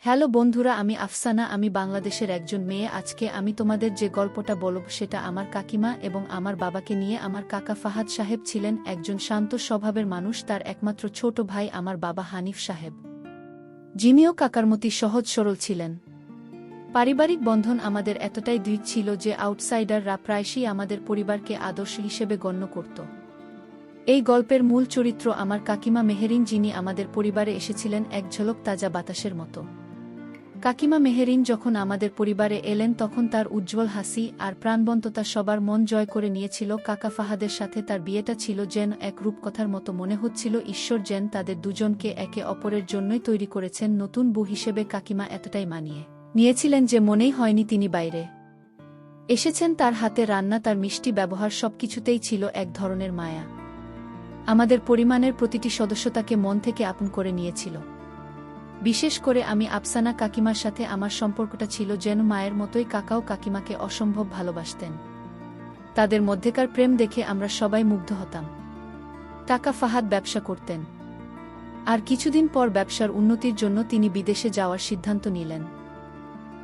Hello বন্ধুরা, আমি আফসানা। আমি বাংলাদেশের একজন মেয়ে। আজকে আমি তোমাদের যে গল্পটা বলব সেটা আমার কাকিমা এবং আমার বাবাকে নিয়ে। আমার কাকা ফাহাদ সাহেব ছিলেন একজন শান্ত স্বভাবের মানুষ। তার একমাত্র ছোট ভাই আমার বাবা হানিফ সাহেব, যিনিও কাকার মতো সহজ সরল ছিলেন। পারিবারিক বন্ধন আমাদের এতটাই দৃঢ় ছিল যে আউটসাইডাররা প্রায়শই আমাদের পরিবারকে আদর্শ হিসেবে গণ্য করত। এই গল্পের মূল চরিত্র আমার কাকিমা মেহেরিন, যিনি আমাদের পরিবারে এসেছিলেন এক ঝলক তাজা বাতাসের মতো। কাকিমা মেহেরিন যখন আমাদের পরিবারে এলেন তখন তার উজ্জ্বল হাসি আর প্রাণবন্ততা সবার মন জয় করে নিয়েছিল। কাকা ফাহাদের সাথে তার বিয়েটা ছিল যেন এক রূপকথার মতো। মনে হচ্ছিল ঈশ্বর যেন তাদের দুজনকে একে অপরের জন্যই তৈরি করেছেন। নতুন বউ হিসেবে কাকিমা এতটাই মানিয়ে নিয়েছিলেন যে মনেই হয়নি তিনি বাইরে এসেছেন। তার হাতে রান্না, তার মিষ্টি ব্যবহার, সবকিছুতেই ছিল এক ধরনের মায়া। আমাদের পরিবারের প্রতিটি সদস্য তাকে মন থেকে আপন করে নিয়েছিল। বিশেষ করে আমি আফসানা কাকিমার সাথে আমার সম্পর্কটা ছিল যেন মায়ের মতোই। কাকাও কাকিমাকে অসম্ভব ভালোবাসতেন। তাদের মধ্যেকার প্রেম দেখে আমরা সবাই মুগ্ধ হতাম। কাকা ফাহাদ ব্যবসা করতেন, আর কিছুদিন পর ব্যবসার উন্নতির জন্য তিনি বিদেশে যাওয়ার সিদ্ধান্ত নিলেন।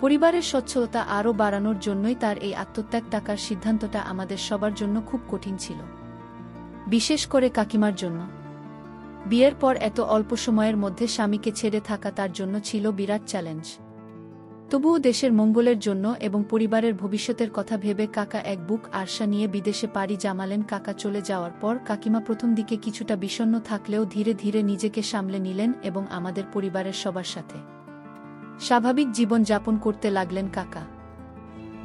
পরিবারের সচ্ছলতা আরও বাড়ানোর জন্যই তার এই আত্মত্যাগ। টাকার সিদ্ধান্তটা আমাদের সবার জন্য খুব কঠিন ছিল, বিশেষ করে কাকিমার জন্য। বিয়ের পর এত অল্প সময়ের মধ্যে স্বামীকে ছেড়ে থাকা তার জন্য ছিল বিরাট চ্যালেঞ্জ। তবুও দেশের মঙ্গলের জন্য এবং পরিবারের ভবিষ্যতের কথা ভেবে কাকা এক বুক আশা নিয়ে বিদেশে পাড়ি জমালেন। কাকা চলে যাওয়ার পর কাকিমা প্রথম দিকে কিছুটা বিষণ্ণ থাকলেও ধীরে ধীরে নিজেকে সামলে নিলেন এবং আমাদের পরিবারের সবার সাথে স্বাভাবিক জীবন যাপন করতে লাগলেন। কাকা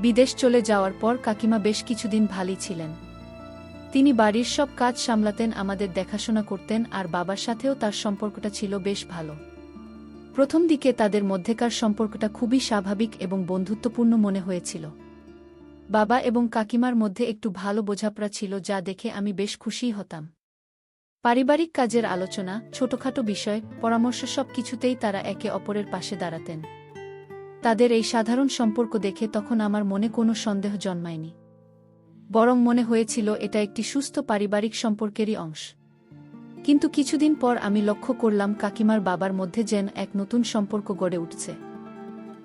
বিদেশ চলে যাওয়ার পর কাকিমা বেশ কিছুদিন ভালোই ছিলেন। তিনি বাড়ির সব কাজ সামলাতেন, আমাদের দেখাশোনা করতেন, আর বাবার সাথেও তার সম্পর্কটা ছিল বেশ ভালো। প্রথম দিকে তাদের মধ্যেকার সম্পর্কটা খুবই স্বাভাবিক এবং বন্ধুত্বপূর্ণ মনে হয়েছিল। বাবা এবং কাকিমার মধ্যে একটু ভালো বোঝাপড়া ছিল, যা দেখে আমি বেশ খুশিই হতাম। পারিবারিক কাজের আলোচনা, ছোটখাটো বিষয়, পরামর্শ, সব কিছুতেই তারা একে অপরের পাশে দাঁড়াতেন। তাদের এই সাধারণ সম্পর্ক দেখে তখন আমার মনে কোনো সন্দেহ জন্মায়নি, বরং মনে হয়েছিল এটা একটি সুস্থ পারিবারিক সম্পর্কেরই অংশ। কিন্তু কিছুদিন পর আমি লক্ষ্য করলাম কাকিমার বাবার মধ্যে যেন এক নতুন সম্পর্ক গড়ে উঠছে।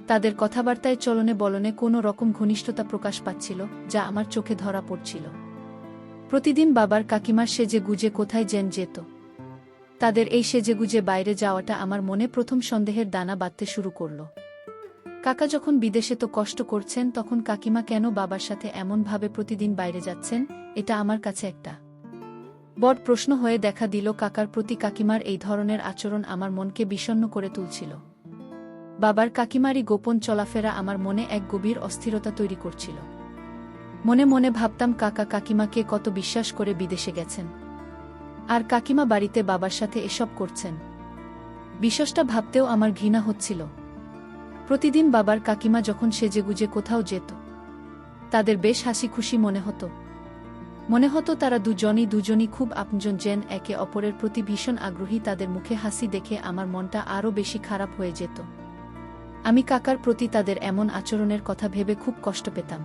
তাদের কথাবার্তায়, চলনে বলনে কোনো রকম ঘনিষ্ঠতা প্রকাশ পাচ্ছিল, যা আমার চোখে ধরা পড়ছিল। প্রতিদিন বাবার কাকিমার সেজে গুজে কোথায় যেন যেত। তাদের এই সেজেগুজে বাইরে যাওয়াটা আমার মনে প্রথম সন্দেহের দানা বাঁধতে শুরু করল। কাকা যখন বিদেশে তো কষ্ট করছেন, তখন কাকিমা কেন বাবার সাথে এমনভাবে প্রতিদিন বাইরে যাচ্ছেন? এটা আমার কাছে একটা বড় প্রশ্ন হয়ে দেখা দিল। কাকার প্রতি কাকিমার এই ধরনের আচরণ আমার মনকে বিষণ্ণ করে তুলছিল। বাবার কাকিমারই গোপন চলাফেরা আমার মনে এক গভীর অস্থিরতা তৈরি করছিল। মনে মনে ভাবতাম, কাকা কাকিমাকে কত বিশ্বাস করে বিদেশে গেছেন, আর কাকিমা বাড়িতে বাবার সাথে এসব করছেন। বিশ্বাসটা ভাবতেও আমার ঘৃণা হচ্ছিল। প্রতিদিন বাবার কাকিমা যখন সেজেগুজে কোথাও যেত, তাদের বেশ হাসি খুশি মনে হতো তারা দুজনই খুব আপনজন, যেন একে অপরের প্রতি ভীষণ আগ্রহী। তাদের মুখে হাসি দেখে আমার মনটা আরও বেশি খারাপ হয়ে যেত। আমি কাকার প্রতি তাদের এমন আচরণের কথা ভেবে খুব কষ্ট পেতাম।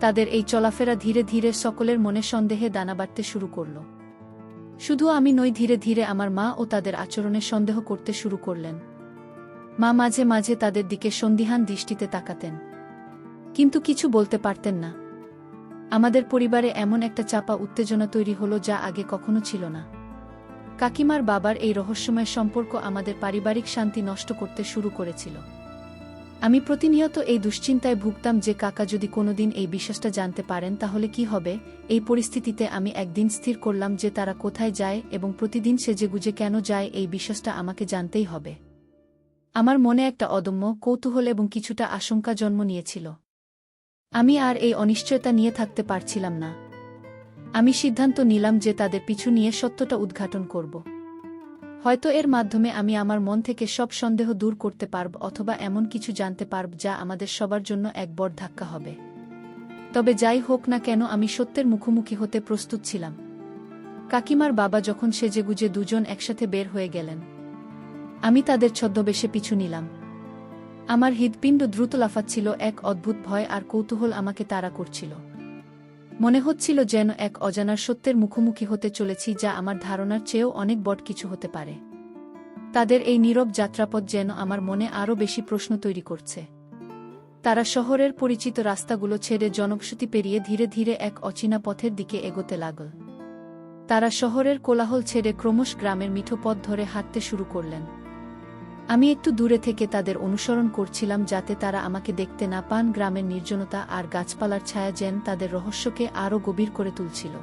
তাদের এই চলাফেরা ধীরে ধীরে সকলের মনে সন্দেহে দানা বাঁধতে শুরু করল। শুধু আমি নই, ধীরে ধীরে আমার মা ও তাদের আচরণে সন্দেহ করতে শুরু করলেন। মা মাঝে মাঝে তাদের দিকে সন্দিহান দৃষ্টিতে তাকাতেন, কিন্তু কিছু বলতে পারতেন না। আমাদের পরিবারে এমন একটা চাপা উত্তেজনা তৈরি হলো, যা আগে কখনো ছিল না। কাকিমার বাবার এই রহস্যময় সম্পর্ক আমাদের পারিবারিক শান্তি নষ্ট করতে শুরু করেছিল। আমি প্রতিনিয়ত এই দুশ্চিন্তায় ভুগতাম যে কাকা যদি কোনোদিন এই বিশ্বাসটা জানতে পারেন তাহলে কি হবে। এই পরিস্থিতিতে আমি একদিন স্থির করলাম যে তারা কোথায় যায় এবং প্রতিদিন সেজেগুজে কেন যায়, এই বিশ্বাসটা আমাকে জানতেই হবে। আমার মনে একটা অদম্য কৌতূহল এবং কিছুটা আশঙ্কা জন্ম নিয়েছিল। আমি আর এই অনিশ্চয়তা নিয়ে থাকতে পারছিলাম না। আমি সিদ্ধান্ত নিলাম যে তাদের পিছু নিয়ে সত্যটা উদ্ঘাটন করব। হয়তো এর মাধ্যমে আমি আমার মন থেকে সব সন্দেহ দূর করতে পারব, অথবা এমন কিছু জানতে পারব যা আমাদের সবার জন্য এক বড় ধাক্কা হবে। তবে যাই হোক না কেন, আমি সত্যের মুখোমুখি হতে প্রস্তুত ছিলাম। কাকিমার বাবা যখন সেজেগুজে দুজন একসাথে বের হয়ে গেলেন, আমি তাদের ছদ্মবেশে পিছু নিলাম। আমার হৃৎপিণ্ড দ্রুত লাফাচ্ছিল, এক অদ্ভুত ভয় আর কৌতূহল আমাকে তাড়া করছিল। মনে হচ্ছিল যেন এক অজানার সত্যের মুখোমুখি হতে চলেছি, যা আমার ধারণার চেয়েও অনেক বড় কিছু হতে পারে। তাদের এই নীরব যাত্রাপথ যেন আমার মনে আরও বেশি প্রশ্ন তৈরি করছে। তারা শহরের পরিচিত রাস্তাগুলো ছেড়ে জনবসতি পেরিয়ে ধীরে ধীরে এক অচেনা পথের দিকে এগোতে লাগল। তারা শহরের কোলাহল ছেড়ে ক্রমশ গ্রামের মিঠো পথ ধরে হাঁটতে শুরু করলেন। আমি একটু দূরে থেকে তাদের অনুসরণ করছিলাম যাতে তারা আমাকে দেখতে না পান। গ্রামের নির্জনতা আর গাছপালার ছায়া যেন তাদের রহস্যকে আরও গভীর করে তুলছিল।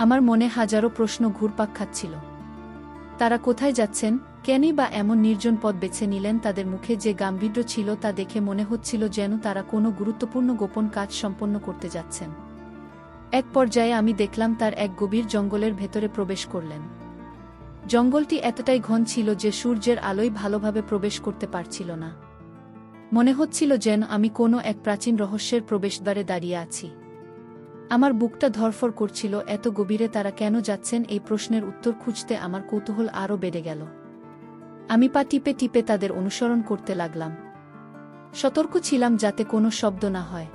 আমার মনে হাজারো প্রশ্ন ঘুরপাক খাচ্ছিল। তারা কোথায় যাচ্ছেন, কেনই বা এমন নির্জন পথ বেছে নিলেন? তাদের মুখে যে গাম্ভীর্য ছিল তা দেখে মনে হচ্ছিল যেন তারা কোনো গুরুত্বপূর্ণ গোপন কাজ সম্পন্ন করতে যাচ্ছেন। এক পর্যায়ে আমি দেখলাম তার এক গভীর জঙ্গলের ভেতরে প্রবেশ করলেন। জঙ্গলটি এতটাই ঘন ছিল যে সূর্যের আলোয় ভালোভাবে প্রবেশ করতে পারছিল না। মনে হচ্ছিল যেন আমি কোনো এক প্রাচীন রহস্যের প্রবেশদ্বারে দাঁড়িয়ে আছি। আমার বুকটা ধড়ফড় করছিল। এত গভীরে তারা কেন যাচ্ছেন, এই প্রশ্নের উত্তর খুঁজতে আমার কৌতূহল আরও বেড়ে গেল। আমি পা টিপে টিপে তাদের অনুসরণ করতে লাগলাম। সতর্ক ছিলাম যাতে কোনো শব্দ না হয়।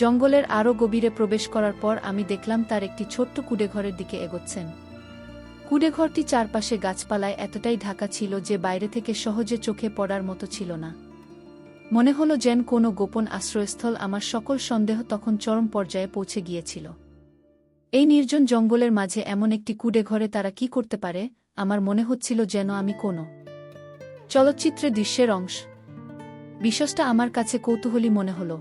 জঙ্গলের আরও গভীরে প্রবেশ করার পর আমি দেখলাম তার একটি ছোট্ট কুঁড়েঘরের দিকে এগোচ্ছেন। কুঁড়েঘরটি চারপাশে গাছপালায় এতটাই ঢাকা ছিল যে বাইরে থেকে সহজে চোখে পড়ার মতো ছিল না। মনে হলো যেন কোনো গোপন আশ্রয়স্থল। আমার সকল সন্দেহ তখন চরম পর্যায়ে পৌঁছে গিয়েছিল। এই নির্জন জঙ্গলের মাঝে এমন একটি কুঁড়েঘরে তারা কি করতে পারে? আমার মনে হচ্ছিল যেন আমি কোনো চলচ্চিত্রের দৃশ্যের অংশ। বিষয়টা আমার কাছে কৌতূহলী মনে হলো।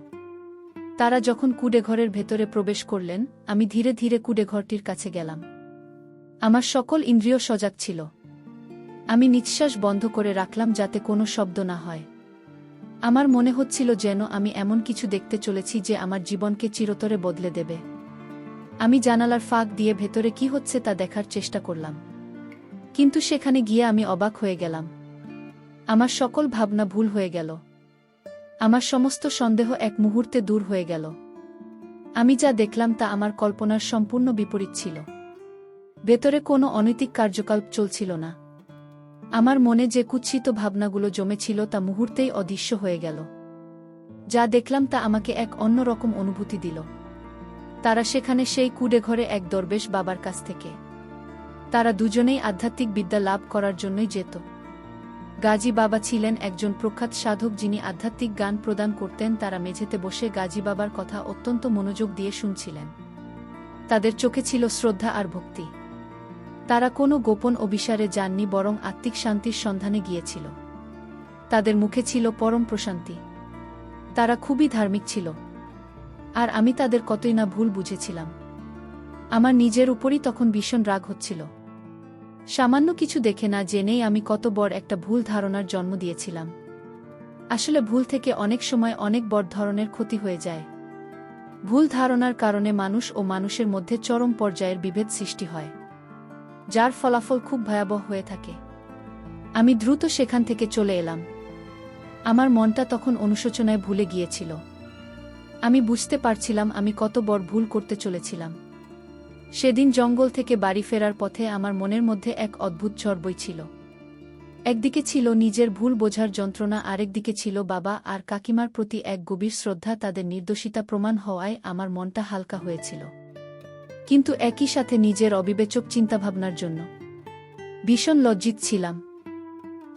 তারা যখন কুঁড়েঘরের ভেতরে প্রবেশ করলেন, আমি ধীরে ধীরে কুঁড়েঘরটির কাছে গেলাম। আমার সকল ইন্দ্রিয় সজাগ ছিল। আমি নিঃশ্বাস বন্ধ করে রাখলাম যাতে কোনো শব্দ না হয়। আমার মনে হচ্ছিল যেন আমি এমন কিছু দেখতে চলেছি যে আমার জীবনকে চিরতরে বদলে দেবে। আমি জানালার ফাঁক দিয়ে ভেতরে কি হচ্ছে তা দেখার চেষ্টা করলাম। কিন্তু সেখানে গিয়ে আমি অবাক হয়ে গেলাম। আমার সকল ভাবনা ভুল হয়ে গেল। আমার সমস্ত সন্দেহ এক মুহূর্তে দূর হয়ে গেল। আমি যা দেখলাম তা আমার কল্পনার সম্পূর্ণ বিপরীত ছিল। ভেতরে কোনো অনৈতিক কার্যকলাপ চলছিল না। আমার মনে যে কুৎসিত ভাবনাগুলো জমেছিল তা মুহূর্তেই অদৃশ্য হয়ে গেল। যা দেখলাম তা আমাকে এক অন্যরকম অনুভূতি দিল। তারা সেখানে সেই কুঁড়েঘরে এক দরবেশ বাবার কাছ থেকে। তারা দুজনেই আধ্যাত্মিক বিদ্যা লাভ করার জন্যই যেত। গাজী বাবা ছিলেন একজন প্রখ্যাত সাধক যিনি আধ্যাত্মিক জ্ঞান প্রদান করতেন। তারা মেঝেতে বসে গাজী বাবার কথা অত্যন্ত মনোযোগ দিয়ে শুনছিলেন। তাদের চোখে ছিল শ্রদ্ধা আর ভক্তি। তারা কোনো গোপন অভিসারে যাননি, বরং আত্মিক শান্তির সন্ধানে গিয়েছিল। তাদের মুখে ছিল পরম প্রশান্তি। তারা খুবই ধার্মিক ছিল। আর আমি তাদের কতই না ভুল বুঝেছিলাম। আমার নিজের উপরই তখন ভীষণ রাগ হচ্ছিল। সামান্য কিছু দেখে না জেনেই আমি কত বড় একটা ভুল ধারণার জন্ম দিয়েছিলাম। আসলে ভুল থেকে অনেক সময় অনেক বড় ধরনের ক্ষতি হয়ে যায়। ভুল ধারণার কারণে মানুষ ও মানুষের মধ্যে চরম পর্যায়ের বিভেদ সৃষ্টি হয়, যার ফলাফল খুব ভয়াবহ হয়ে থাকে। আমি দ্রুত সেখান থেকে চলে এলাম। আমার মনটা তখন অনুশোচনায় ভুলে গিয়েছিল। আমি বুঝতে পারছিলাম আমি কত বড় ভুল করতে চলেছিলাম। সেদিন জঙ্গল থেকে বাড়ি ফেরার পথে আমার মনের মধ্যে এক অদ্ভুত ঝড় বইছিল। একদিকে ছিল নিজের ভুল বোঝার যন্ত্রণা, আরেকদিকে ছিল বাবা আর কাকিমার প্রতি এক গভীর শ্রদ্ধা। তাদের নির্দোষিতা প্রমাণ হওয়ায় আমার মনটা হালকা হয়েছিল, কিন্তু একই সাথে নিজের অবিবেচক চিন্তাভাবনার জন্য ভীষণ লজ্জিত ছিলাম।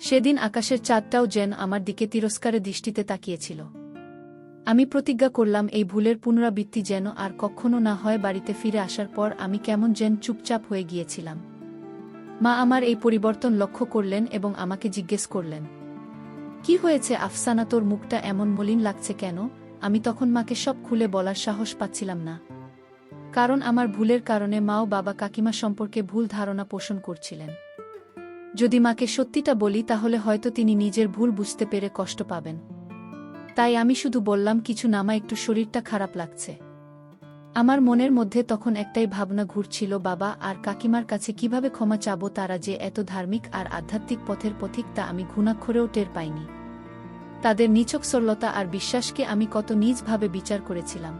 সেদিন আকাশের চাঁদটাও যেন আমার দিকে তিরস্কারে দৃষ্টিতে তাকিয়েছিল। আমি প্রতিজ্ঞা করলাম এই ভুলের পুনরাবৃত্তি যেন আর কখনো না হয়। বাড়িতে ফিরে আসার পর আমি কেমন যেন চুপচাপ হয়ে গিয়েছিলাম। মা আমার এই পরিবর্তন লক্ষ্য করলেন এবং আমাকে জিজ্ঞেস করলেন, কি হয়েছে আফসানা, তোর মুখটা এমন মলিন লাগছে কেন? আমি তখন মাকে সব খুলে বলার সাহস পাচ্ছিলাম না, কারণ আমার ভুলের কারণে মা ও বাবা কাকিমা সম্পর্কে ভুল ধারণা পোষণ করছিলেন। যদি মাকে সত্যিটা বলি তাহলে হয়তো তিনি নিজের ভুল বুঝতে পেরে কষ্ট পাবেন। তাই আমি শুধু বললাম, কিছু না মা, একটু শরীরটা খারাপ লাগছে। আমার মনের মধ্যে তখন একটাই ভাবনা ঘুরছিল, বাবা আর কাকিমার কাছে কিভাবে ক্ষমা চাবো। তারা যে এত ধার্মিক আর আধ্যাত্মিক পথের পথিক তা আমি ঘুণাক্ষরেও টের পাইনি। তাদের নিছক সরলতা আর বিশ্বাসকে আমি কত নীচভাবে বিচার করেছিলাম।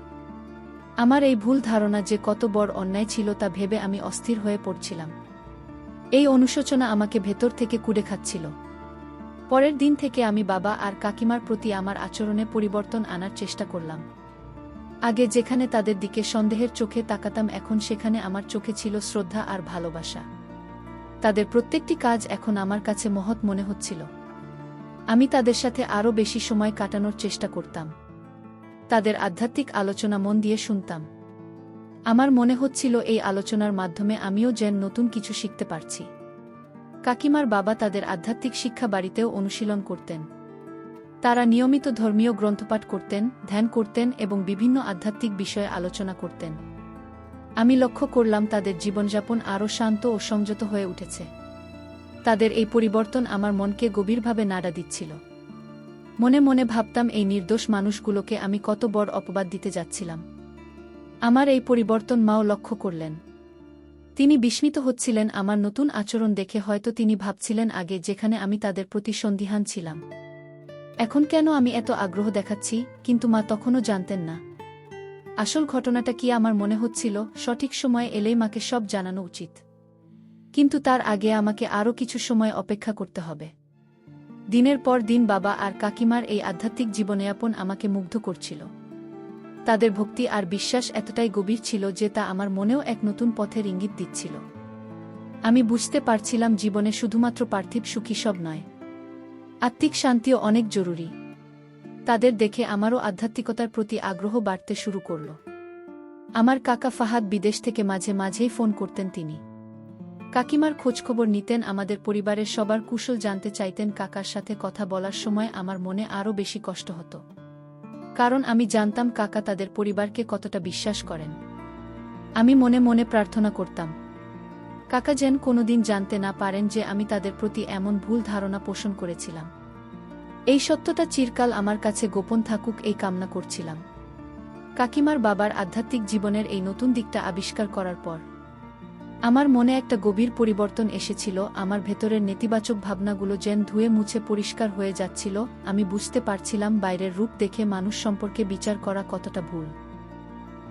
আমার এই ভুল ধারণা যে কত বড় অন্যায় ছিল তা ভেবে আমি অস্থির হয়ে পড়ছিলাম। এই অনুশোচনা আমাকে ভেতর থেকে কুড়ে খাচ্ছিল। পরের দিন থেকে আমি বাবা আর কাকিমার প্রতি আমার আচরণে পরিবর্তন আনার চেষ্টা করলাম। আগে যেখানে তাদের দিকে সন্দেহের চোখে তাকাতাম, এখন সেখানে আমার চোখে ছিল শ্রদ্ধা আর ভালোবাসা। তাদের প্রত্যেকটি কাজ এখন আমার কাছে মহৎ মনে হচ্ছিল। আমি তাদের সাথে আরও বেশি সময় কাটানোর চেষ্টা করতাম। তাদের আধ্যাত্মিক আলোচনা মন দিয়ে শুনতাম। আমার মনে হচ্ছিল এই আলোচনার মাধ্যমে আমিও যেন নতুন কিছু শিখতে পারছি। কাকিমার বাবা তাদের আধ্যাত্মিক শিক্ষা বাড়িতেও অনুশীলন করতেন। তারা নিয়মিত ধর্মীয় গ্রন্থপাঠ করতেন, ধ্যান করতেন এবং বিভিন্ন আধ্যাত্মিক বিষয়ে আলোচনা করতেন। আমি লক্ষ্য করলাম তাদের জীবনযাপন আরও শান্ত ও সংযত হয়ে উঠেছে। তাদের এই পরিবর্তন আমার মনকে গভীরভাবে নাড়া দিচ্ছিল। মনে মনে ভাবতাম, এই নির্দোষ মানুষগুলোকে আমি কত বড় অপবাদ দিতে যাচ্ছিলাম। আমার এই পরিবর্তন মাও লক্ষ্য করলেন। তিনি বিস্মিত হচ্ছিলেন আমার নতুন আচরণ দেখে। হয়তো তিনি ভাবছিলেন, আগে যেখানে আমি তাদের প্রতি সন্দিহান ছিলাম, এখন কেন আমি এত আগ্রহ দেখাচ্ছি। কিন্তু মা তখনও জানতেন না আসল ঘটনাটা কি। আমার মনে হচ্ছিল সঠিক সময় এলেই মাকে সব জানানো উচিত, কিন্তু তার আগে আমাকে আরও কিছু সময় অপেক্ষা করতে হবে। দিনের পর দিন বাবা আর কাকিমার এই আধ্যাত্মিক জীবনযাপন আমাকে মুগ্ধ করছিল। তাদের ভক্তি আর বিশ্বাস এতটাই গভীর ছিল যে তা আমার মনেও এক নতুন পথের ইঙ্গিত দিচ্ছিল। আমি বুঝতে পারছিলাম জীবনে শুধুমাত্র পার্থিব সুখী সব নয়, আত্মিক শান্তিও অনেক জরুরি। তাদের দেখে আমারও আধ্যাত্মিকতার প্রতি আগ্রহ বাড়তে শুরু করল। আমার কাকা ফাহাদ বিদেশ থেকে মাঝে মাঝেই ফোন করতেন। তিনি কাকিমার খোঁজখবর নিতেন, আমাদের পরিবারের সবার কুশল জানতে চাইতেন। কাকার সাথে কথা বলার সময় আমার মনে আরও বেশি কষ্ট হতো, কারণ আমি জানতাম কাকা তাদের পরিবারকে কতটা বিশ্বাস করেন। আমি মনে মনে প্রার্থনা করতাম, কাকা যেন কোনোদিন জানতে না পারেন যে আমি তাদের প্রতি এমন ভুল ধারণা পোষণ করেছিলাম। এই সত্যটা চিরকাল আমার কাছে গোপন থাকুক, এই কামনা করছিলাম। কাকিমার বাবার আধ্যাত্মিক জীবনের এই নতুন দিকটা আবিষ্কার করার পর আমার মনে একটা গভীর পরিবর্তন এসেছিল। আমার ভেতরের নেতিবাচক ভাবনাগুলো যেন ধুয়ে মুছে পরিষ্কার হয়ে যাচ্ছিল। আমি বুঝতে পারছিলাম বাইরের রূপ দেখে মানুষ সম্পর্কে বিচার করা কতটা ভুল।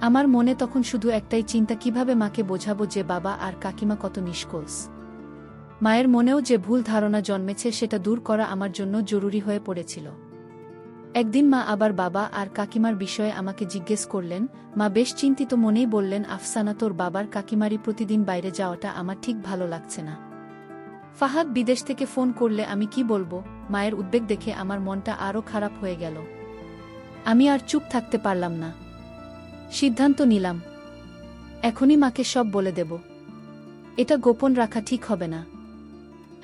আমার মনে তখন শুধু একটাই চিন্তা, কিভাবে মাকে বোঝাবো যে বাবা আর কাকিমা কত নিষ্কলস। মায়ের মনেও যে ভুল ধারণা জন্মেছে সেটা দূর করা আমার জন্য জরুরি হয়ে পড়েছিল। একদিন মা আবার বাবা আর কাকিমার বিষয়ে আমাকে জিজ্ঞেস করলেন। মা বেশ চিন্তিত মনেই বললেন, আফসানা, তোর বাবার কাকিমারই প্রতিদিন বাইরে যাওয়াটা আমার ঠিক ভালো লাগছে না। ফাহাদ বিদেশ থেকে ফোন করলে আমি কি বলবো? মায়ের উদ্বেগ দেখে আমার মনটা আরও খারাপ হয়ে গেল। আমি আর চুপ থাকতে পারলাম না। সিদ্ধান্ত নিলাম, এখনই মাকে সব বলে দেব। এটা গোপন রাখা ঠিক হবে না।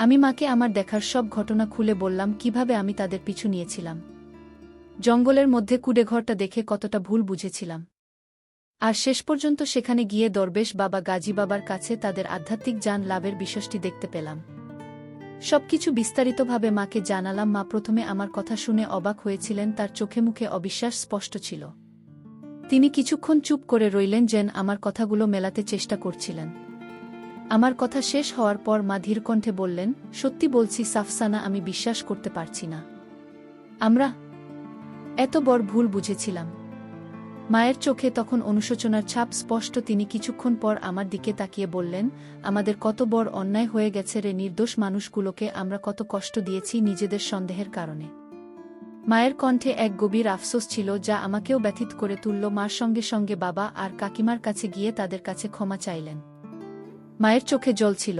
আমি মাকে আমার দেখার সব ঘটনা খুলে বললাম, কিভাবে আমি তাদের পিছু নিয়েছিলাম, জঙ্গলের মধ্যে কুড়েঘরটা দেখে কতটা ভুল বুঝেছিলাম। আর শেষ পর্যন্ত সেখানে গিয়ে দরবেশ বাবা গাজী বাবার কাছে তাদের আধ্যাত্মিক জ্ঞান লাভের বিষয়টি দেখতে পেলাম। সবকিছু বিস্তারিতভাবে মাকে জানালাম। মা প্রথমে আমার কথা শুনে অবাক হয়েছিলেন, তার চোখে মুখে অবিশ্বাস স্পষ্ট ছিল। তিনি কিছুক্ষণ চুপ করে রইলেন, যেন আমার কথাগুলো মেলাতে চেষ্টা করছিলেন। আমার কথা শেষ হওয়ার পর মা ধীর কণ্ঠে বললেন, সত্যি বলছি সাফসানা, আমি বিশ্বাস করতে পারছি না আমরা এত বড় ভুল বুঝেছিলাম। মায়ের চোখে তখন অনুশোচনার ছাপ স্পষ্ট। তিনি কিছুক্ষণ পর আমার দিকে তাকিয়ে বললেন, আমাদের কত বড় অন্যায় হয়ে গেছে রে। নির্দোষ মানুষগুলোকে আমরা কত কষ্ট দিয়েছি নিজেদের সন্দেহের কারণে। মায়ের কণ্ঠে এক গভীর আফসোস ছিল যা আমাকেও ব্যথিত করে তুলল। মার সঙ্গে সঙ্গে বাবা আর কাকিমার কাছে গিয়ে তাদের কাছে ক্ষমা চাইলেন। মায়ের চোখে জল ছিল।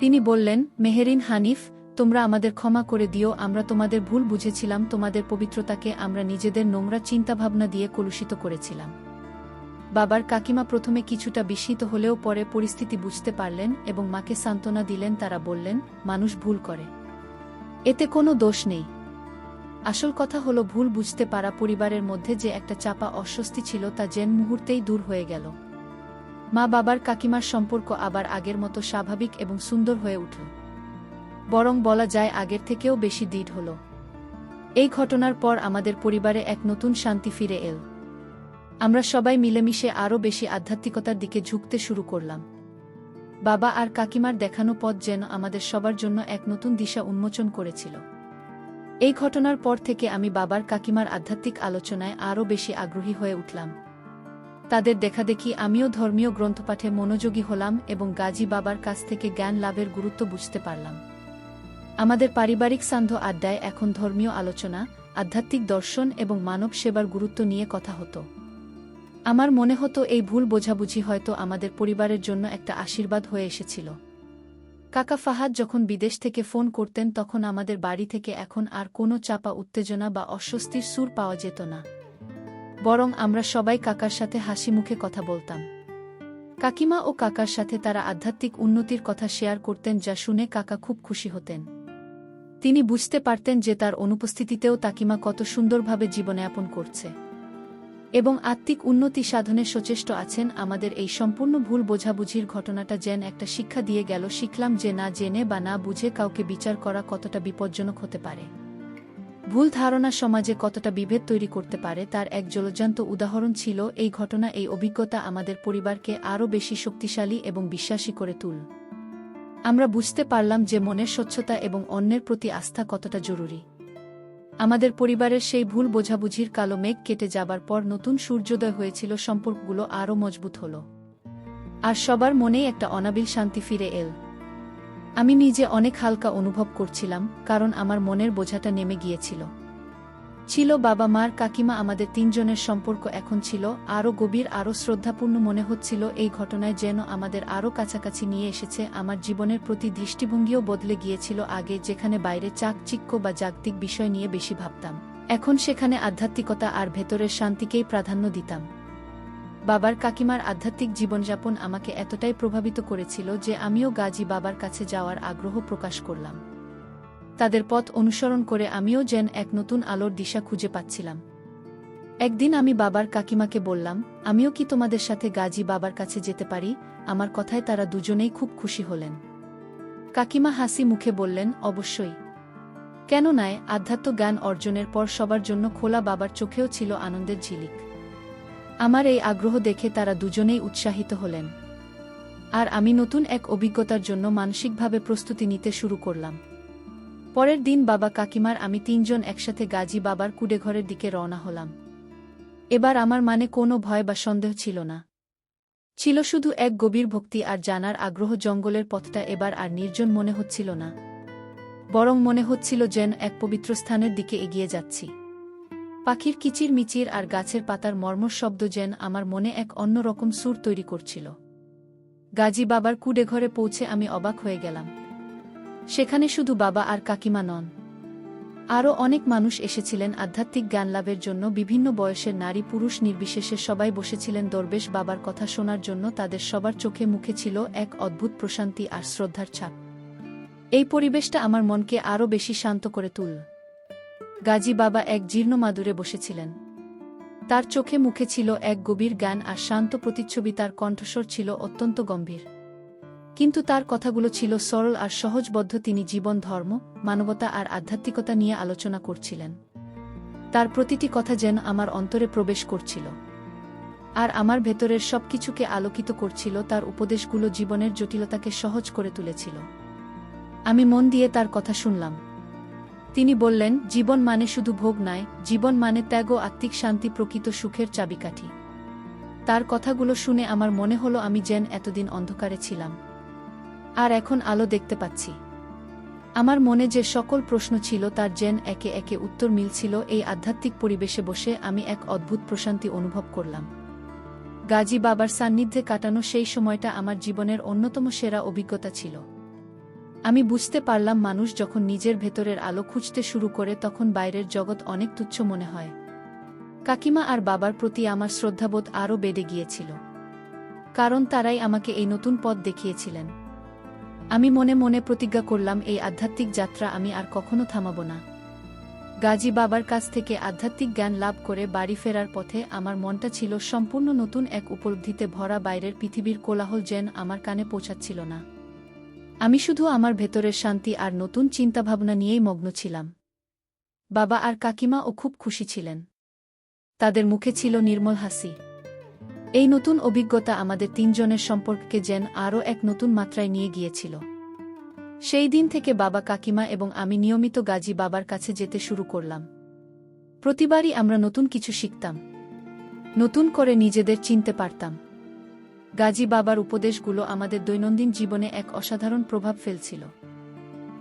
তিনি বললেন, মেহেরিন, হানিফ, তোমরা আমাদের ক্ষমা করে দিও। আমরা তোমাদের ভুল বুঝেছিলাম। তোমাদের পবিত্রতাকে আমরা নিজেদের নোংরা চিন্তাভাবনা দিয়ে কলুষিত করেছিলাম। বাবার কাকিমা প্রথমে কিছুটা বিস্মিত হলেও পরে পরিস্থিতি বুঝতে পারলেন এবং মাকে সান্ত্বনা দিলেন। তারা বললেন, মানুষ ভুল করে, এতে কোনো দোষ নেই। আসল কথা হলো, ভুল বুঝতে পারা পরিবারের মধ্যে যে একটা চাপা অস্বস্তি ছিল তা যেন মুহূর্তেই দূর হয়ে গেল। মা বাবার কাকিমার সম্পর্ক আবার আগের মতো স্বাভাবিক এবং সুন্দর হয়ে উঠল। বরং বলা যায় আগের থেকেও বেশি দৃঢ় হল। এই ঘটনার পর আমাদের পরিবারে এক নতুন শান্তি ফিরে এল। আমরা সবাই মিলেমিশে আরও বেশি আধ্যাত্মিকতার দিকে ঝুঁকতে শুরু করলাম। বাবা আর কাকিমার দেখানো পথ যেন আমাদের সবার জন্য এক নতুন দিশা উন্মোচন করেছিল। এই ঘটনার পর থেকে আমি বাবার কাকিমার আধ্যাত্মিক আলোচনায় আরও বেশি আগ্রহী হয়ে উঠলাম। তাদের দেখাদেখি আমিও ধর্মীয় গ্রন্থপাঠে মনোযোগী হলাম এবং গাজী বাবার কাছ থেকে জ্ঞান লাভের গুরুত্ব বুঝতে পারলাম। আমাদের পারিবারিক সান্ধ্য আড্ডায় এখন ধর্মীয় আলোচনা, আধ্যাত্মিক দর্শন এবং মানব সেবার গুরুত্ব নিয়ে কথা হতো। আমার মনে হতো এই ভুল বোঝাবুঝি হয়তো আমাদের পরিবারের জন্য একটা আশীর্বাদ হয়ে এসেছিল। কাকা ফাহাদ যখন বিদেশ থেকে ফোন করতেন তখন আমাদের বাড়ি থেকে এখন আর কোনো চাপা উত্তেজনা বা অস্বস্তির সুর পাওয়া যেত না, বরং আমরা সবাই কাকার সাথে হাসি মুখে কথা বলতাম। কাকিমা ও কাকার সাথে তারা আধ্যাত্মিক উন্নতির কথা শেয়ার করতেন, যা শুনে কাকা খুব খুশি হতেন। তিনি বুঝতে পারতেন যে তার অনুপস্থিতিতেও কাকিমা কত সুন্দরভাবে জীবনযাপন করছে এবং আত্মিক উন্নতি সাধনে সচেষ্ট আছেন। আমাদের এই সম্পূর্ণ ভুল বোঝাবুঝির ঘটনাটা যেন একটা শিক্ষা দিয়ে গেল। শিখলাম যে না জেনে বা না বুঝে কাউকে বিচার করা কতটা বিপজ্জনক হতে পারে। ভুল ধারণা সমাজে কতটা বিভেদ তৈরি করতে পারে তার এক জ্বলজ্যান্ত উদাহরণ ছিল এই ঘটনা। এই অভিজ্ঞতা আমাদের পরিবারকে আরও বেশি শক্তিশালী এবং বিশ্বাসী করে তুল। আমরা বুঝতে পারলাম যে মনের স্বচ্ছতা এবং অন্যের প্রতি আস্থা কতটা জরুরি। আমাদের পরিবারের সেই ভুল বোঝাবুঝির কালো মেঘ কেটে যাবার পর নতুন সূর্যোদয় হয়েছিল, সম্পর্কগুলো আরও মজবুত হল, আর সবার মনেই একটা অনাবিল শান্তি ফিরে এল। আমি নিজে অনেক হালকা অনুভব করছিলাম, কারণ আমার মনের বোঝাটা নেমে গিয়েছিল। বাবা মার কাকিমা আমাদের তিনজনের সম্পর্ক এখন ছিল আরও গভীর, আরও শ্রদ্ধাপূর্ণ। মনে হচ্ছিল এই ঘটনায় যেন আমাদের আরও কাছাকাছি নিয়ে এসেছে। আমার জীবনের প্রতি দৃষ্টিভঙ্গিও বদলে গিয়েছিল। আগে যেখানে বাইরে চাকচিক্য বা জাগতিক বিষয় নিয়ে বেশি ভাবতাম, এখন সেখানে আধ্যাত্মিকতা আর ভেতরের শান্তিকেই প্রাধান্য দিতাম। বাবার কাকিমার আধ্যাত্মিক জীবনযাপন আমাকে এতটাই প্রভাবিত করেছিল যে আমিও গাজী বাবার কাছে যাওয়ার আগ্রহ প্রকাশ করলাম। তাদের পথ অনুসরণ করে আমিও যেন এক নতুন আলোর দিশা খুঁজে পাচ্ছিলাম। একদিন আমি বাবার কাকিমাকে বললাম, আমিও কি তোমাদের সাথে গাজী বাবার কাছে যেতে পারি? আমার কথায় তারা দুজনেই খুব খুশি হলেন। কাকিমা হাসি মুখে বললেন, অবশ্যই, কেন নয়। আধ্যাত্ম জ্ঞান অর্জনের পর সবার জন্য খোলা। বাবার চোখেও ছিল আনন্দের ঝিলিক। আমার এই আগ্রহ দেখে তারা দুজনেই উৎসাহিত হলেন, আর আমি নতুন এক অভিজ্ঞতার জন্য মানসিকভাবে প্রস্তুতি নিতে শুরু করলাম। পরের দিন বাবা কাকিমার আমি তিনজন একসাথে গাজী বাবার কুডেঘরের দিকে রওনা হলাম। এবার আমার মানে কোনো ভয় বা সন্দেহ ছিল না, ছিল শুধু এক গভীর ভক্তি আর জানার আগ্রহ। জঙ্গলের পথটা এবার আর নির্জন মনে হচ্ছিল না, বরং মনে হচ্ছিল যেন এক পবিত্র স্থানের দিকে এগিয়ে যাচ্ছি। পাখির কিচির মিচির আর গাছের পাতার মর্মর শব্দ যেন আমার মনে এক অন্যরকম সুর তৈরি করছিল। গাজী বাবার কুডেঘরে পৌঁছে আমি অবাক হয়ে গেলাম। সেখানে শুধু বাবা আর কাকিমা নন, আরও অনেক মানুষ এসেছিলেন আধ্যাত্মিক জ্ঞান লাভের জন্য। বিভিন্ন বয়সের নারী পুরুষ নির্বিশেষে সবাই বসেছিলেন দরবেশ বাবার কথা শোনার জন্য। তাদের সবার চোখে মুখে ছিল এক অদ্ভুত প্রশান্তি আর শ্রদ্ধার ছাপ। এই পরিবেশটা আমার মনকে আরও বেশি শান্ত করে তুলল। গাজী বাবা এক জীর্ণ মাদুরে বসেছিলেন, তার চোখে মুখে ছিল এক গভীর জ্ঞান আর শান্ত প্রতিচ্ছবি। তার কণ্ঠস্বর ছিল অত্যন্ত গম্ভীর, কিন্তু তার কথাগুলো ছিল সরল আর সহজবদ্ধ। তিনি জীবন, ধর্ম, মানবতা আর আধ্যাত্মিকতা নিয়ে আলোচনা করছিলেন। তার প্রতিটি কথা যেন আমার অন্তরে প্রবেশ করছিল আর আমার ভেতরের সবকিছুকে আলোকিত করছিল। তার উপদেশগুলো জীবনের জটিলতাকে সহজ করে তুলেছিল। আমি মন দিয়ে তার কথা শুনলাম। তিনি বললেন, জীবন মানে শুধু ভোগ নয়, জীবন মানে ত্যাগ ও আত্মিক শান্তি, প্রকৃত সুখের চাবিকাঠি। তার কথাগুলো শুনে আমার মনে হলো আমি যেন এতদিন অন্ধকারে ছিলাম আর এখন আলো দেখতে পাচ্ছি। আমার মনে যে সকল প্রশ্ন ছিল তার যেন একে একে উত্তর মিলছিল। এই আধ্যাত্মিক পরিবেশে বসে আমি এক অদ্ভুত প্রশান্তি অনুভব করলাম। গাজী বাবার সান্নিধ্যে কাটানো সেই সময়টা আমার জীবনের অন্যতম সেরা অভিজ্ঞতা ছিল। আমি বুঝতে পারলাম মানুষ যখন নিজের ভেতরের আলো খুঁজতে শুরু করে তখন বাইরের জগৎ অনেক তুচ্ছ মনে হয়। কাকিমা আর বাবার প্রতি আমার শ্রদ্ধাবোধ আরও বেড়ে গিয়েছিল, কারণ তারাই আমাকে এই নতুন পথ দেখিয়েছিলেন। আমি মনে মনে প্রতিজ্ঞা করলাম, এই আধ্যাত্মিক যাত্রা আমি আর কখনো থামাব না। গাজী বাবার কাছ থেকে আধ্যাত্মিক জ্ঞান লাভ করে বাড়ি ফেরার পথে আমার মনটা ছিল সম্পূর্ণ নতুন এক উপলব্ধিতে ভরা। বাইরের পৃথিবীর কোলাহল যেন আমার কানে পৌঁছাচ্ছিল না। আমি শুধু আমার ভেতরের শান্তি আর নতুন চিন্তাভাবনা নিয়েই মগ্ন ছিলাম। বাবা আর কাকিমাও খুব খুশি ছিলেন, তাদের মুখে ছিল নির্মল হাসি। এই নতুন অভিজ্ঞতা আমাদের তিনজনের সম্পর্ককে যেন আরও এক নতুন মাত্রায় নিয়ে গিয়েছিল। সেই দিন থেকে বাবা, কাকিমা এবং আমি নিয়মিত গাজী বাবার কাছে যেতে শুরু করলাম। প্রতিবারই আমরা নতুন কিছু শিখতাম, নতুন করে নিজেদের চিনতে পারতাম। গাজী বাবার উপদেশগুলো আমাদের দৈনন্দিন জীবনে এক অসাধারণ প্রভাব ফেলছিল।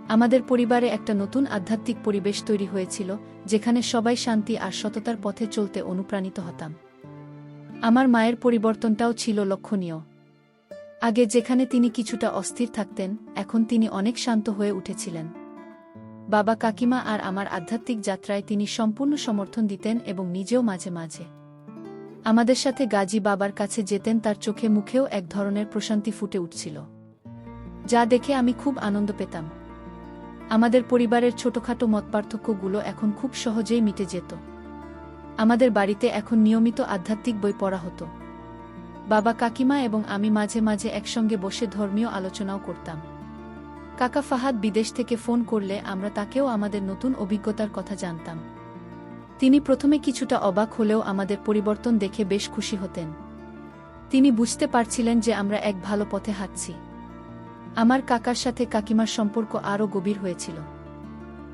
আমাদের পরিবারে একটা নতুন আধ্যাত্মিক পরিবেশ তৈরি হয়েছিল, যেখানে সবাই শান্তি আর সততার পথে চলতে অনুপ্রাণিত হতাম। আমার মায়ের পরিবর্তনটাও ছিল লক্ষণীয়। আগে যেখানে তিনি কিছুটা অস্থির থাকতেন, এখন তিনি অনেক শান্ত হয়ে উঠেছিলেন। বাবা, কাকিমা আর আমার আধ্যাত্মিক যাত্রায় তিনি সম্পূর্ণ সমর্থন দিতেন এবং নিজেও মাঝে মাঝে আমাদের সাথে গাজী বাবার কাছে যেতেন। তার চোখে মুখেও এক ধরনের প্রশান্তি ফুটে উঠছিল, যা দেখে আমি খুব আনন্দ পেতাম। আমাদের পরিবারের ছোটখাটো মতপার্থক্যগুলো এখন খুব সহজেই মিটে যেত। আমাদের বাড়িতে এখন নিয়মিত আধ্যাত্মিক বই পড়া হতো। বাবা, কাকিমা এবং আমি মাঝে মাঝে একসঙ্গে বসে ধর্মীয় আলোচনাও করতাম। কাকা ফাহাদ বিদেশ থেকে ফোন করলে আমরা তাকেও আমাদের নতুন অভিজ্ঞতার কথা জানতাম। তিনি প্রথমে কিছুটা অবাক হলেও আমাদের পরিবর্তন দেখে বেশ খুশি হতেন। তিনি বুঝতে পারছিলেন যে আমরা এক ভালো পথে হাঁটছি। আমার কাকার সাথে কাকিমার সম্পর্ক আরও গভীর হয়েছিল।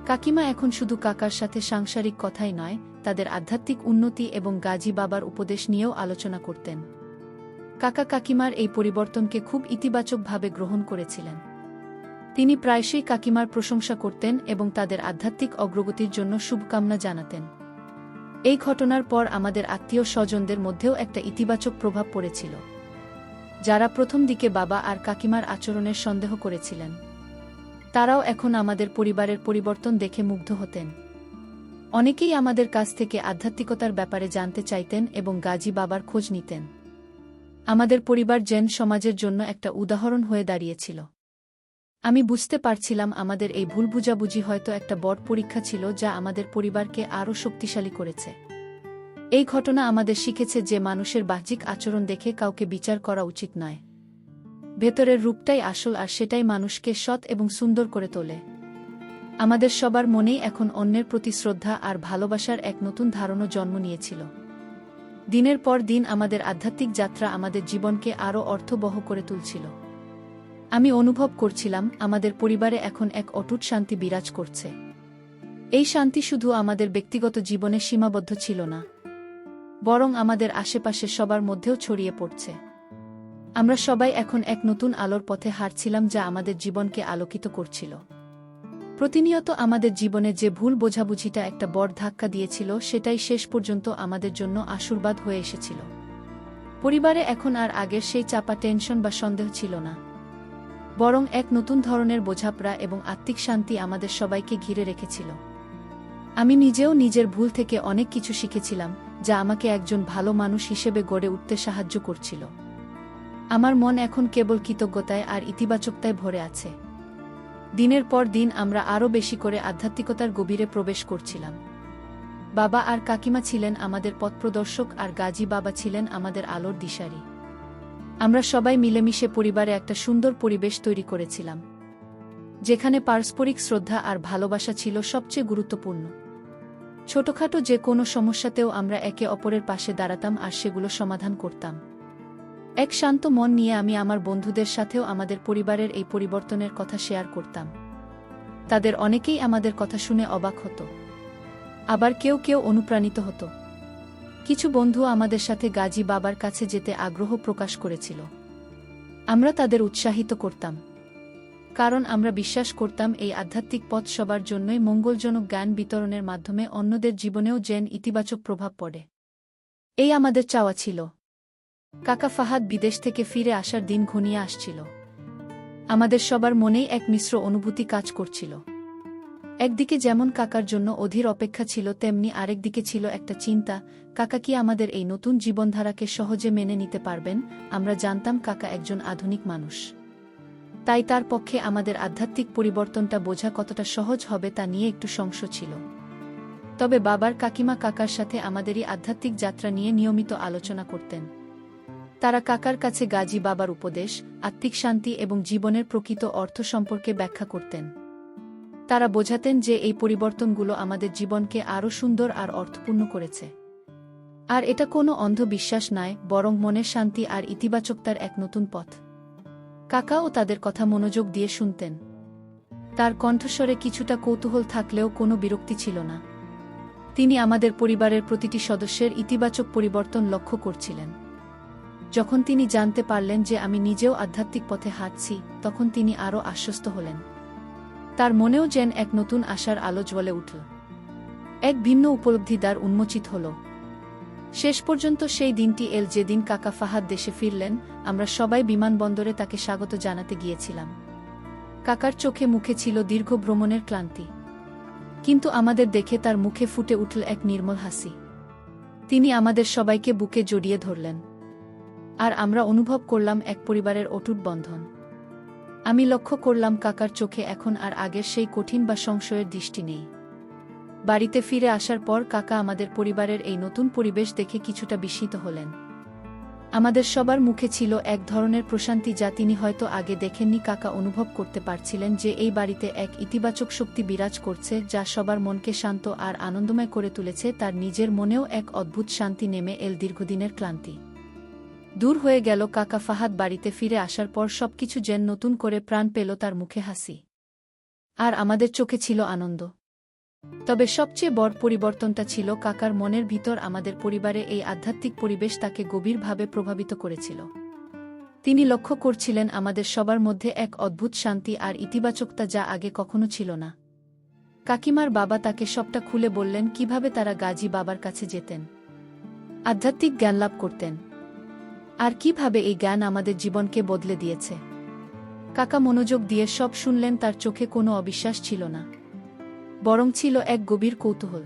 কাকিমা এখন শুধু কাকার সাথে সাংসারিক কথাই নয়, তাদের আধ্যাত্মিক উন্নতি এবং গাজী বাবার উপদেশ নিয়েও আলোচনা করতেন। কাকা কাকিমার এই পরিবর্তনকে খুব ইতিবাচকভাবে গ্রহণ করেছিলেন। তিনি প্রায়শই কাকিমার প্রশংসা করতেন এবং তাদের আধ্যাত্মিক অগ্রগতির জন্য শুভকামনা জানাতেন। এই ঘটনার পর আমাদের আত্মীয় স্বজনদের মধ্যেও একটা ইতিবাচক প্রভাব পড়েছিল। যারা প্রথম দিকে বাবা আর কাকিমার আচরণের সন্দেহ করেছিলেন, তারাও এখন আমাদের পরিবারের পরিবর্তন দেখে মুগ্ধ হতেন। অনেকেই আমাদের কাছ থেকে আধ্যাত্মিকতার ব্যাপারে জানতে চাইতেন এবং গাজী বাবার খোঁজ নিতেন। আমাদের পরিবার জেন সমাজের জন্য একটা উদাহরণ হয়ে দাঁড়িয়েছিল। আমি বুঝতে পারছিলাম আমাদের এই ভুল বুঝাবুঝি হয়তো একটা বড় পরীক্ষা ছিল, যা আমাদের পরিবারকে আরও শক্তিশালী করেছে। এই ঘটনা আমাদের শিখেছে যে মানুষের বাহ্যিক আচরণ দেখে কাউকে বিচার করা উচিত নয়। ভেতরের রূপটাই আসল, আর সেটাই মানুষকে সৎ এবং সুন্দর করে তোলে। আমাদের সবার মনেই এখন অন্যের প্রতি শ্রদ্ধা আর ভালোবাসার এক নতুন ধারণা জন্ম নিয়েছিল। দিনের পর দিন আমাদের আধ্যাত্মিক যাত্রা আমাদের জীবনকে আরও অর্থবহ করে তুলছিল। আমি অনুভব করছিলাম আমাদের পরিবারে এখন এক অটুট শান্তি বিরাজ করছে। এই শান্তি শুধু আমাদের ব্যক্তিগত জীবনে সীমাবদ্ধ ছিল না, বরং আমাদের আশেপাশে সবার মধ্যেও ছড়িয়ে পড়ছে। আমরা সবাই এখন এক নতুন আলোর পথে হাঁটছিলাম, যা আমাদের জীবনকে আলোকিত করছিল। প্রতিনিয়ত আমাদের জীবনে যে ভুল বোঝাবুঝিটা একটা বড় ধাক্কা দিয়েছিল, সেটাই শেষ পর্যন্ত আমাদের জন্য আশীর্বাদ হয়ে এসেছিল। পরিবারে এখন আর আগের সেই চাপা টেনশন বা সন্দেহ ছিল না, বরং এক নতুন ধরনের বোঝাপড়া এবং আত্মিক শান্তি আমাদের সবাইকে ঘিরে রেখেছিল। আমি নিজেও নিজের ভুল থেকে অনেক কিছু শিখেছিলাম, যা আমাকে একজন ভালো মানুষ হিসেবে গড়ে উঠতে সাহায্য করছিল। আমার মন এখন কেবল কৃতজ্ঞতায় আর ইতিবাচকতায় ভরে আছে। দিনের পর দিন আমরা আরও বেশি করে আধ্যাত্মিকতার গভীরে প্রবেশ করছিলাম। বাবা আর কাকিমা ছিলেন আমাদের পথপ্রদর্শক, আর গাজী বাবা ছিলেন আমাদের আলোর দিশারি। আমরা সবাই মিলেমিশে পরিবারে একটা সুন্দর পরিবেশ তৈরি করেছিলাম, যেখানে পারস্পরিক শ্রদ্ধা আর ভালোবাসা ছিল সবচেয়ে গুরুত্বপূর্ণ। ছোটখাটো যে কোনো সমস্যাতেও আমরা একে অপরের পাশে দাঁড়াতাম আর সেগুলো সমাধান করতাম। এক শান্ত মন নিয়ে আমি আমার বন্ধুদের সাথেও আমাদের পরিবারের এই পরিবর্তনের কথা শেয়ার করতাম। তাদের অনেকেই আমাদের কথা শুনে অবাক হতো, আবার কেউ কেউ অনুপ্রাণিত হতো। কিছু বন্ধু আমাদের সাথে গাজী বাবার কাছে যেতে আগ্রহ প্রকাশ করেছিল। আমরা তাদের উৎসাহিত করতাম, কারণ আমরা বিশ্বাস করতাম এই আধ্যাত্মিক পথ সবার জন্যই মঙ্গলজনক। জ্ঞান বিতরণের মাধ্যমে অন্যদের জীবনেও যেন ইতিবাচক প্রভাব পড়ে, এই আমাদের চাওয়া ছিল। কাকা ফাহাদ বিদেশ থেকে ফিরে আসার দিন ঘনিয়ে আসছিল। আমাদের সবার মনেই এক মিশ্র অনুভূতি কাজ করছিল। একদিকে যেমন কাকার জন্য অধীর অপেক্ষা ছিল, তেমনি আরেকদিকে ছিল একটা চিন্তা, কাকা কি আমাদের এই নতুন জীবনধারাকে সহজে মেনে নিতে পারবেন? আমরা জানতাম কাকা একজন আধুনিক মানুষ, তাই তার পক্ষে আমাদের আধ্যাত্মিক পরিবর্তনটা বোঝা কতটা সহজ হবে তা নিয়ে একটু সংশয় ছিল। তবে বাবার কাকিমা কাকার সাথে আমাদেরই আধ্যাত্মিক যাত্রা নিয়ে নিয়মিত আলোচনা করতেন। তারা কাকার কাছে গাজী বাবার উপদেশ, আত্মিক শান্তি এবং জীবনের প্রকৃত অর্থ সম্পর্কে ব্যাখ্যা করতেন। তারা বোঝাতেন যে এই পরিবর্তনগুলো আমাদের জীবনকে আরও সুন্দর আর অর্থপূর্ণ করেছে। আর এটা কোনো অন্ধবিশ্বাস নয়, বরং মনের শান্তি আর ইতিবাচকতার এক নতুন পথ। কাকাও তাদের কথা মনোযোগ দিয়ে শুনতেন। তার কণ্ঠস্বরে কিছুটা কৌতূহল থাকলেও কোনো বিরক্তি ছিল না। তিনি আমাদের পরিবারের প্রতিটি সদস্যের ইতিবাচক পরিবর্তন লক্ষ্য করছিলেন। যখন তিনি জানতে পারলেন যে আমি নিজেও আধ্যাত্মিক পথে হাঁটছি, তখন তিনি আরও আশ্বস্ত হলেন। তার মনেও যেন এক নতুন আশার আলো জ্বলে উঠল। এক ভিন্ন উপলব্ধি দ্বার উন্মোচিত হল। শেষ পর্যন্ত সেই দিনটি এল যেদিন কাকা ফাহাদ দেশে ফিরলেন। আমরা সবাই বিমানবন্দরে তাকে স্বাগত জানাতে গিয়েছিলাম। কাকার চোখে মুখে ছিল দীর্ঘ ভ্রমণের ক্লান্তি, কিন্তু আমাদের দেখে তার মুখে ফুটে উঠল এক নির্মল হাসি। তিনি আমাদের সবাইকে বুকে জড়িয়ে ধরলেন, আর আমরা অনুভব করলাম এক পরিবারের অটুট বন্ধন। আমি লক্ষ্য করলাম কাকার চোখে এখন আর আগের সেই কঠিন বা সংশয়ের দৃষ্টি নেই। বাড়িতে ফিরে আসার পর কাকা আমাদের পরিবারের এই নতুন পরিবেশ দেখে কিছুটা বিস্মিত হলেন। আমাদের সবার মুখে ছিল এক ধরনের প্রশান্তি যা তিনি হয়তো আগে দেখেননি। কাকা অনুভব করতে পারছিলেন যে এই বাড়িতে এক ইতিবাচক শক্তি বিরাজ করছে, যা সবার মনকে শান্ত আর আনন্দময় করে তুলেছে। তার নিজের মনেও এক অদ্ভুত শান্তি নেমে এল। দীর্ঘদিনের ক্লান্তি দূর হয়ে গেল। কাকা ফাহাদ বাড়িতে ফিরে আসার পর সবকিছু যেন নতুন করে প্রাণ পেল। তার মুখে হাসি, আর আমাদের চোখে ছিল আনন্দ। তবে সবচেয়ে বড় পরিবর্তনটা ছিল কাকার মনের ভিতর। আমাদের পরিবারে এই আধ্যাত্মিক পরিবেশ তাকে গভীরভাবে প্রভাবিত করেছিল। তিনি লক্ষ্য করছিলেন আমাদের সবার মধ্যে এক অদ্ভুত শান্তি আর ইতিবাচকতা যা আগে কখনো ছিল না। কাকিমার বাবা তাকে সবটা খুলে বললেন কিভাবে তারা গাজী বাবার কাছে যেতেন, আধ্যাত্মিক জ্ঞান লাভ করতেন, আর কিভাবে এই জ্ঞান আমাদের জীবনকে বদলে দিয়েছে। কাকা মনোযোগ দিয়ে সব শুনলেন। তার চোখে কোনো অবিশ্বাস ছিল না, বরং ছিল এক গভীর কৌতূহল।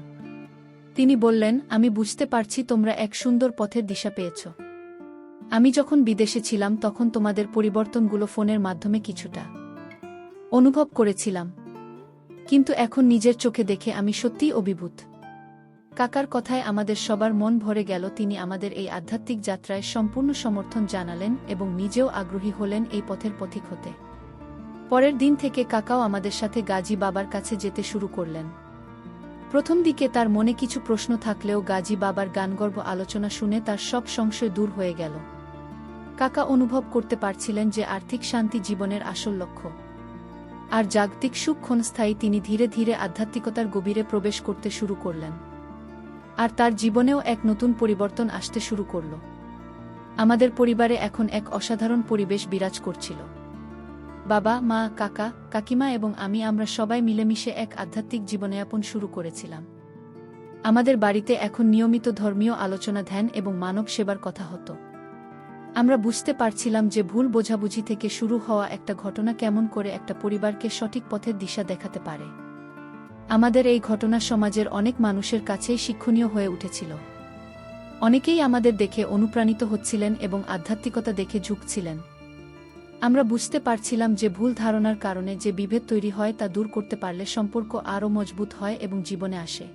তিনি বললেন, আমি বুঝতে পারছি তোমরা এক সুন্দর পথের দিশা পেয়েছ। আমি যখন বিদেশে ছিলাম তখন তোমাদের পরিবর্তনগুলো ফোনের মাধ্যমে কিছুটা অনুভব করেছিলাম, কিন্তু এখন নিজের চোখে দেখে আমি সত্যিই অভিভূত। কাকার কথায় আমাদের সবার মন ভরে গেল। তিনি আমাদের এই আধ্যাত্মিক যাত্রায় সম্পূর্ণ সমর্থন জানালেন এবং নিজেও আগ্রহী হলেন এই পথের পথিক হতে। পরের দিন থেকে কাকাও আমাদের সাথে গাজী বাবার কাছে যেতে শুরু করলেন। প্রথম দিকে তার মনে কিছু প্রশ্ন থাকলেও গাজী বাবার গানগর্ভ আলোচনা শুনে তার সব সংশয় দূর হয়ে গেল। কাকা অনুভব করতে পারছিলেন যে আর্থিক শান্তি জীবনের আসল লক্ষ্য, আর জাগতিক সুখ ক্ষণস্থায়ী। তিনি ধীরে ধীরে আধ্যাত্মিকতার গভীরে প্রবেশ করতে শুরু করলেন, আর তার জীবনেও এক নতুন পরিবর্তন আসতে শুরু করল। আমাদের পরিবারে এখন এক অসাধারণ পরিবেশ বিরাজ করছিল। বাবা, মা, কাকা, কাকিমা এবং আমরা সবাই মিলেমিশে এক আধ্যাত্মিক জীবনযাপন শুরু করেছিলাম। আমাদের বাড়িতে এখন নিয়মিত ধর্মীয় আলোচনা, ধ্যান এবং মানব সেবার কথা হতো। আমরা বুঝতে পারছিলাম যে ভুল বোঝাবুঝি থেকে শুরু হওয়া একটা ঘটনা কেমন করে একটা পরিবারকে সঠিক পথের দিশা দেখাতে পারে। আমাদের এই ঘটনা সমাজের অনেক মানুষের কাছেই শিক্ষণীয় হয়ে উঠেছিল। অনেকেই আমাদের দেখে অনুপ্রাণিত হচ্ছিলেন এবং আধ্যাত্মিকতা দেখে ঝুঁকছিলেন। আমরা বুঝতে পারছিলাম যে ভুল ধারণার কারণে যে বিভেদ তৈরি হয় তা দূর করতে পারলে সম্পর্ক আরও মজবুত হয় এবং জীবনে আসে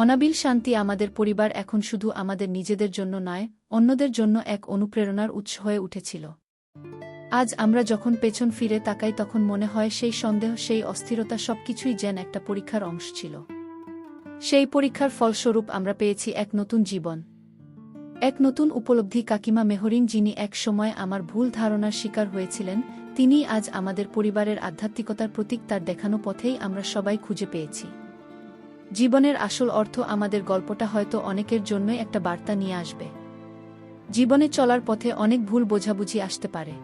অনাবিল শান্তি। আমাদের পরিবার এখন শুধু আমাদের নিজেদের জন্য নয়, অন্যদের জন্য এক অনুপ্রেরণার উৎস হয়ে উঠেছিল। আজ আমরা যখন পেছন ফিরে তাকাই তখন মনে হয় সেই সন্দেহ, সেই অস্থিরতা সবকিছুই যেন একটা পরীক্ষার অংশ ছিল। সেই পরীক্ষার ফলস্বরূপ আমরা পেয়েছি এক নতুন জীবন, এক নতুন উপলব্ধি। কাকিমা মেহরিন, যিনি এক সময় আমার ভুল ধারণার শিকার হয়েছিলেন, তিনিই আজ আমাদের পরিবারের আধ্যাত্মিকতার প্রতীক। তার দেখানো পথেই আমরা সবাই খুঁজে পেয়েছি জীবনের আসল অর্থ। আমাদের গল্পটা হয়তো অনেকের জন্যই একটা বার্তা নিয়ে আসবে। জীবনে চলার পথে অনেক ভুল বোঝাবুঝি আসতে পারে,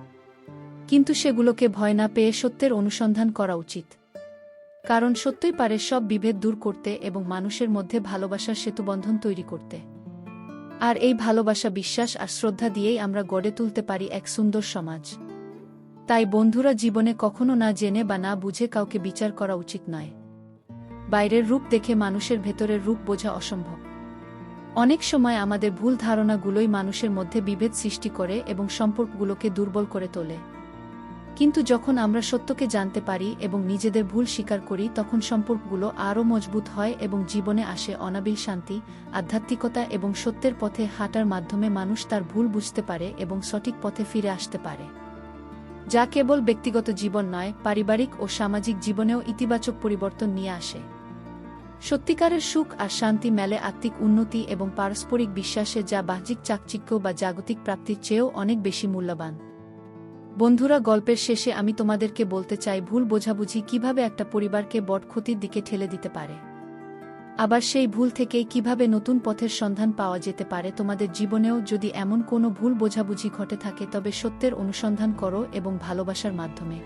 কিন্তু সেগুলোকে ভয় না পেয়ে সত্যের অনুসন্ধান করা উচিত। কারণ সত্যই পারে সব বিভেদ দূর করতে এবং মানুষের মধ্যে ভালোবাসার সেতুবন্ধন তৈরি করতে। আর এই ভালোবাসা, বিশ্বাস আর শ্রদ্ধা দিয়েই আমরা গড়ে তুলতে পারি এক সুন্দর সমাজ। তাই বন্ধুরা, জীবনে কখনো না জেনে বা না বুঝে কাউকে বিচার করা উচিত নয়। বাইরের রূপ দেখে মানুষের ভেতরের রূপ বোঝা অসম্ভব। অনেক সময় আমাদের ভুল ধারণাগুলোই মানুষের মধ্যে বিভেদ সৃষ্টি করে এবং সম্পর্কগুলোকে দুর্বল করে তোলে। কিন্তু যখন আমরা সত্যকে জানতে পারি এবং নিজেদের ভুল স্বীকার করি, তখন সম্পর্কগুলো আরও মজবুত হয় এবং জীবনে আসে অনাবিল শান্তি। আধ্যাত্মিকতা এবং সত্যের পথে হাঁটার মাধ্যমে মানুষ তার ভুল বুঝতে পারে এবং সঠিক পথে ফিরে আসতে পারে, যা কেবল ব্যক্তিগত জীবন নয়, পারিবারিক ও সামাজিক জীবনেও ইতিবাচক পরিবর্তন নিয়ে আসে। সত্যিকারের সুখ আর শান্তি মেলে আত্মিক উন্নতি এবং পারস্পরিক বিশ্বাসে, যা বাহ্যিক চাকচিক্য বা জাগতিক প্রাপ্তির চেয়েও অনেক বেশি মূল্যবান। বন্ধুরা, গল্পের শেষে আমি তোমাদেরকে বলতে চাই, ভুল বোঝাবুঝি কিভাবে একটা পরিবারকে বড় ক্ষতির দিকে ঠেলে দিতে পারে, আবার সেই ভুল থেকেই কিভাবে নতুন পথের সন্ধান পাওয়া যেতে পারে। তোমাদের জীবনেও যদি এমন কোনো ভুল বোঝাবুঝি ঘটে থাকে, তবে সত্যের অনুসন্ধান করো এবং ভালোবাসার মাধ্যমে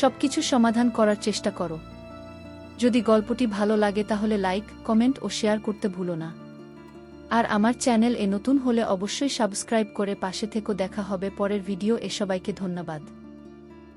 সবকিছু সমাধান করার চেষ্টা করো। যদি গল্পটি ভালো লাগে তাহলে লাইক, কমেন্ট ও শেয়ার করতে ভুলো না। আর আমার চ্যানেল এ নতুন হলে অবশ্যই সাবস্ক্রাইব করে পাশে থেকো। দেখা হবে পরের ভিডিও এ সবাইকে ধন্যবাদ।